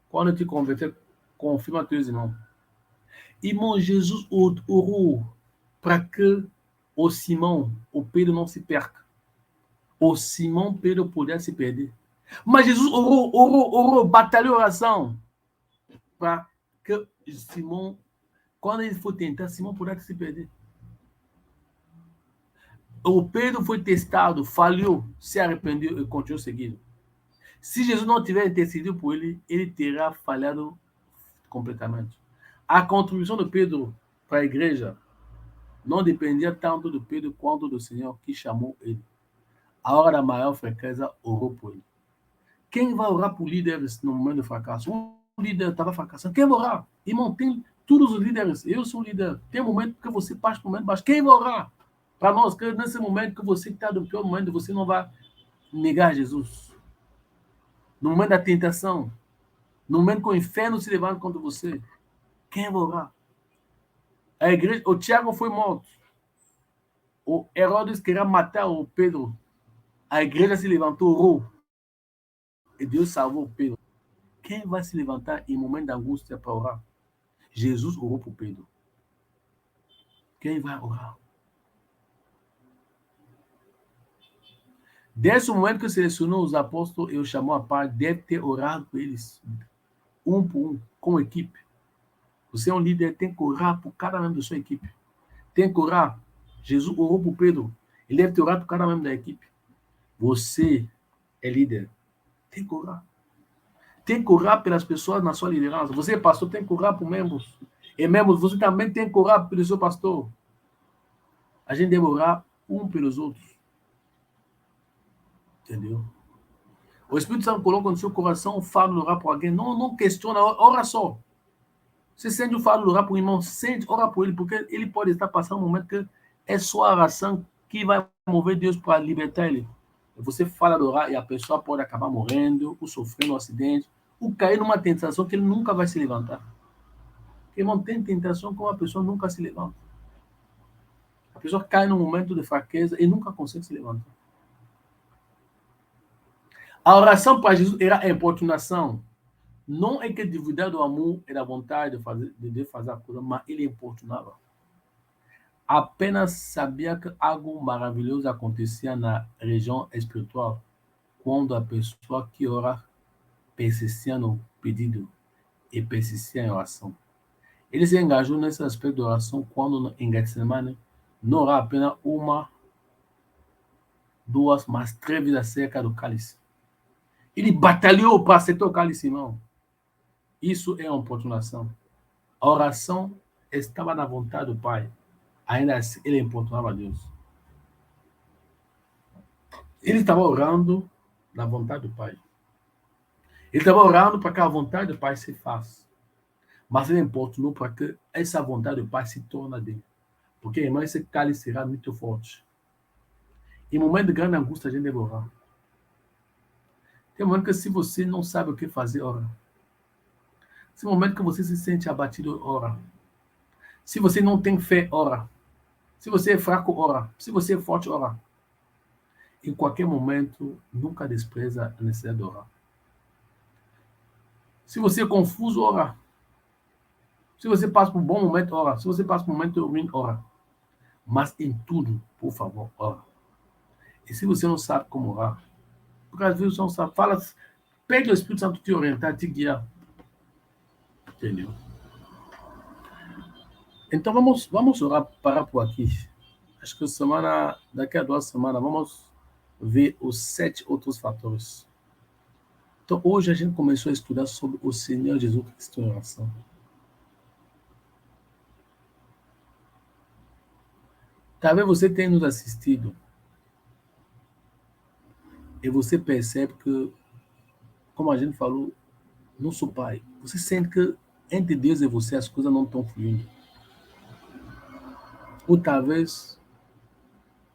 quando te converter, confirma teus irmãos. Irmão, Jesus orou para que o Simão, o Pedro, não se perca. O Simão Pedro pudesse se perder. Mas Jesus orou, batalhou a oração para que Simão, quando ele for tentar, Simão pudesse se perder. O Pedro foi testado, falhou, se arrependeu e continuou seguindo. Se Jesus não tiver intercedido por ele, ele terá falhado completamente. A contribuição de Pedro para a igreja não dependia tanto do Pedro quanto do Senhor que chamou ele. A hora da maior fraqueza orou por ele. Quem vai orar por líderes no momento de fracasso? Um líder estava fracassando. Quem vai orar? Irmão, tem todos os líderes. Eu sou líder. Tem um momento que você passa por um momento baixo. Quem vai orar? Para nós, que nesse momento que você está no pior momento, você não vai negar Jesus. No momento da tentação, no momento que o inferno se levanta contra você, quem vai orar? A igreja, o Tiago foi morto. O Herodes queria matar o Pedro. A igreja se levantou, orou. E Deus salvou Pedro. Quem vai se levantar em momento de angústia para orar? Jesus orou por Pedro. Quem vai orar? Desde o momento que selecionou os apóstolos e os chamou a parte, deve ter orado por eles, um por um, como equipe. Você é um líder, tem que orar por cada membro da sua equipe. Tem que orar. Jesus orou por Pedro. Ele deve ter orado por cada membro da equipe. Você é líder. Tem que orar. Tem que orar pelas pessoas na sua liderança. Você, pastor, tem que orar por membros. E membros, você também tem que orar pelo seu pastor. A gente deve orar um pelos outros. Entendeu? O Espírito Santo coloca no seu coração o fardo de orar por alguém. Não questiona, ora só. Você sente o fardo de orar por um irmão, sente, ora por ele, porque ele pode estar passando um momento que é só a oração que vai mover Deus para libertar ele. Você fala de orar e a pessoa pode acabar morrendo, ou sofrendo um acidente, ou cair numa tentação que ele nunca vai se levantar. Porque, irmão, tem tentação que uma pessoa nunca se levanta. A pessoa cai num momento de fraqueza e nunca consegue se levantar. A oração para Jesus era a importunação. Não é que duvidar do amor e da vontade de fazer a coisa, mas ele importunava. Apenas sabia que algo maravilhoso acontecia na região espiritual quando a pessoa que ora persistia no pedido e persistia em oração. Ele se engajou nesse aspecto de oração quando em Getsemane não orava apenas uma, duas, mas 3 vezes acerca do cálice. Ele batalhou para aceitar o cálice, irmão. Isso é uma importunação. A oração estava na vontade do Pai. Ainda assim, ele importunava a Deus. Ele estava orando na vontade do Pai. Ele estava orando para que a vontade do Pai se faça. Mas ele importunou para que essa vontade do Pai se torne dele. Porque, irmão, esse cálice será muito forte. Em momento de grande angústia, a gente deve orar. Tem um momento que se você não sabe o que fazer, ora. Se é um momento que você se sente abatido, ora. Se você não tem fé, ora. Se você é fraco, ora. Se você é forte, ora. Em qualquer momento, nunca despreza a necessidade de orar. Se você é confuso, ora. Se você passa por um bom momento, ora. Se você passa por um momento ruim, ora. Mas em tudo, por favor, ora. E se você não sabe como orar, porque às vezes você não sabe, fala, pede o Espírito Santo te orientar, te guiar. Entendeu? Então vamos orar, parar por aqui. Acho que daqui a 2 semanas, vamos ver os 7 outros fatores. Então hoje a gente começou a estudar sobre o Senhor Jesus Cristo em oração. Talvez você tenha nos assistido e você percebe que, como a gente falou, não sou pai. Você sente que entre Deus e você as coisas não estão fluindo. Ou talvez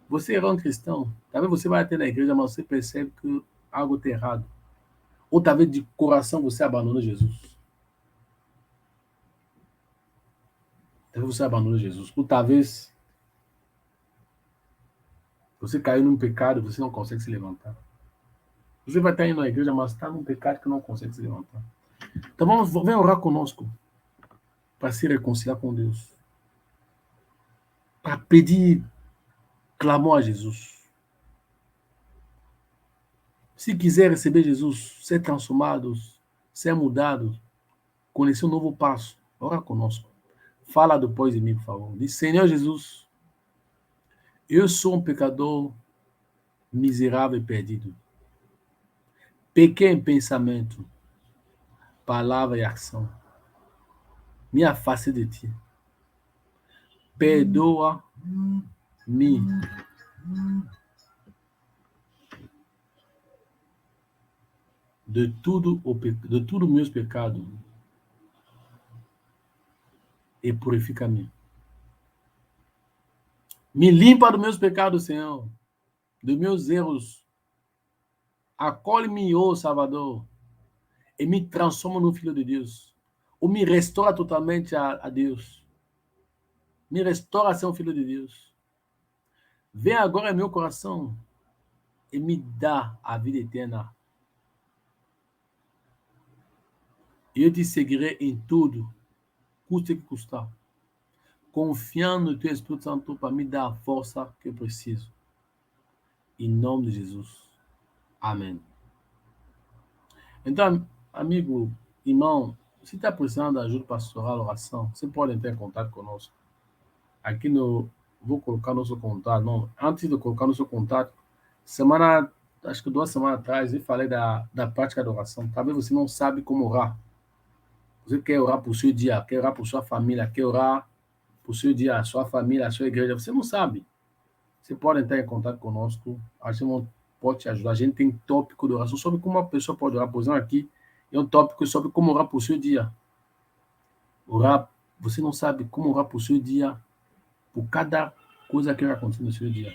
você é um cristão, talvez você vai até na igreja, mas você percebe que algo está errado. Ou talvez de coração você abandonou Jesus. Talvez você abandonou Jesus. Ou talvez você caiu num pecado e você não consegue se levantar. Você vai estar indo na igreja, mas está num pecado que não consegue se levantar. Então vem orar conosco para se reconciliar com Deus. Para pedir clamor a Jesus. Se quiser receber Jesus, ser transformado, ser mudado, conhecer um novo passo, ora conosco. Fala depois de mim, por favor. Diz, Senhor Jesus, eu sou um pecador miserável e perdido. Pequei em pensamento, palavra e ação. Me afastei de ti. Perdoa-me. De tudo meus pecados e purifica-me. Me limpa dos meus pecados, Senhor, dos meus erros. Acolhe-me, ó Salvador. e me transforma no filho de Deus. Ou me restaura totalmente a Deus. Me restaura a ser um filho de Deus. Vem agora em meu coração e me dá a vida eterna. E eu te seguirei em tudo, custe o que custar. Confiando no teu Espírito Santo para me dar a força que eu preciso. Em nome de Jesus. Amém. Então, amigo, irmão, se está precisando de ajuda pastoral, oração, você pode entrar em contato conosco. Aqui no... Vou colocar nosso contato. Não, antes de colocar nosso contato, acho que 2 semanas atrás, eu falei da prática da oração. Talvez você não sabe como orar. Você quer orar por seu dia, quer orar por sua família, quer orar por seu dia, a sua família, a sua igreja. Você não sabe. Você pode entrar em contato conosco. A gente pode te ajudar. A gente tem tópico de oração sobre como uma pessoa pode orar. Por exemplo, aqui é um tópico sobre como orar por seu dia. Orar, você não sabe como orar por seu dia, por cada coisa que vai acontecer no seu dia.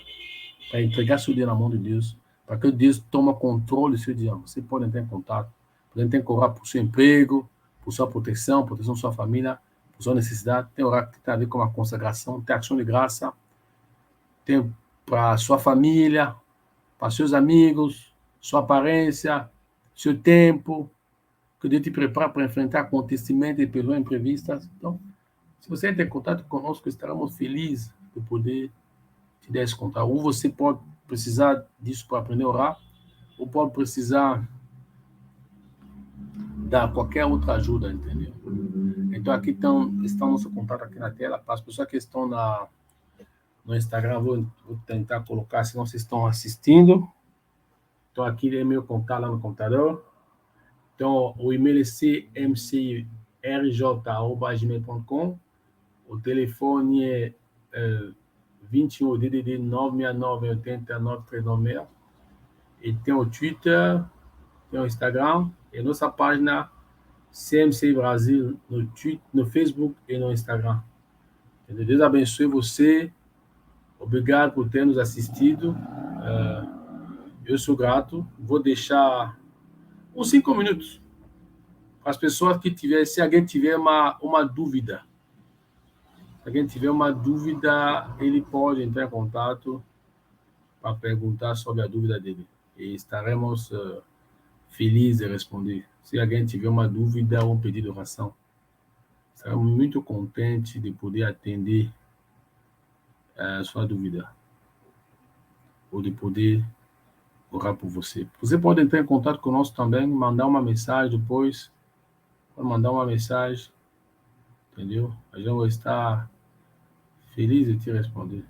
Para entregar seu dia na mão de Deus, para que Deus tome controle do seu dia. Você pode entrar em contato. Você tem que orar por seu emprego, por sua proteção da sua família, por sua necessidade. Tem orar que tem a ver com a consagração, tem ação de graça, tem para sua família, para seus amigos, sua aparência, seu tempo, que Deus te prepara para enfrentar acontecimentos e pessoas imprevistas. Então, se você entrar em contato conosco, estaremos felizes de poder te dar esse contato. Ou você pode precisar disso para aprender a orar, ou pode precisar dar qualquer outra ajuda, entendeu? Então, aqui está o nosso contato aqui na tela. Para as pessoas que estão no Instagram, vou tentar colocar, se não vocês estão assistindo. Então, aqui é meu contato lá no computador. Então, o e-mail é cmcrj@gmail.com. O telefone é 21 DDD 969 80 9396. E tem o Twitter, tem o Instagram e nossa página CMC Brasil no Facebook e no Instagram. Deus abençoe você. Obrigado por ter nos assistido. Eu sou grato. Vou deixar uns 5 minutos para as pessoas que tiverem, se alguém tiver uma dúvida. Se alguém tiver uma dúvida, ele pode entrar em contato para perguntar sobre a dúvida dele. E estaremos felizes de responder. Se alguém tiver uma dúvida ou um pedido de oração, estaremos muito contentes de poder atender a sua dúvida ou de poder orar por você. Você pode entrar em contato conosco também, mandar uma mensagem depois, pode mandar uma mensagem, entendeu? A gente vai estar feliz de te responder.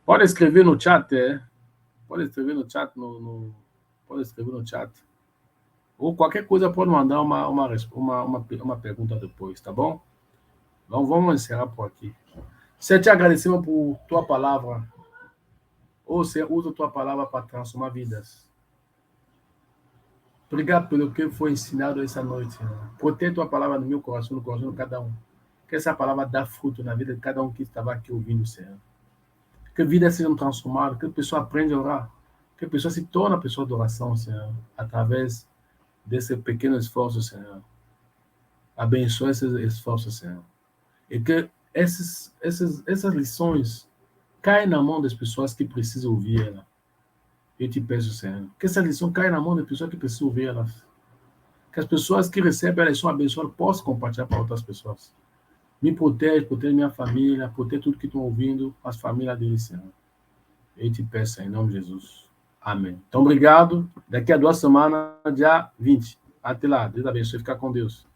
Pode escrever no chat, pode escrever no chat, pode escrever no chat. Ou qualquer coisa pode mandar uma pergunta depois, tá bom? Vamos encerrar por aqui. Você te agradecemos por tua palavra. Ou você usa a tua palavra para transformar vidas. Obrigado pelo que foi ensinado essa noite, Senhor. Por ter tua palavra no meu coração, no coração de cada um. Que essa palavra dê fruto na vida de cada um que estava aqui ouvindo, Senhor. Que vidas sejam transformadas, que a pessoa aprenda a orar. Que a pessoa se torne pessoa de oração, Senhor. Através desse pequeno esforço, Senhor. Abençoe esses esforços, Senhor. E que essas lições caem na mão das pessoas que precisam ouvir ela. Eu te peço, Senhor, que essa lição caia na mão das pessoas que precisam ouvir elas. Que as pessoas que recebem a lição abençoada possam compartilhar para outras pessoas. Me protege minha família, protege tudo que estão ouvindo, as famílias deles, Senhor. Eu te peço, em nome de Jesus. Amém. Então, obrigado. Daqui a 2 semanas, dia 20. Até lá. Deus abençoe. Fica com Deus.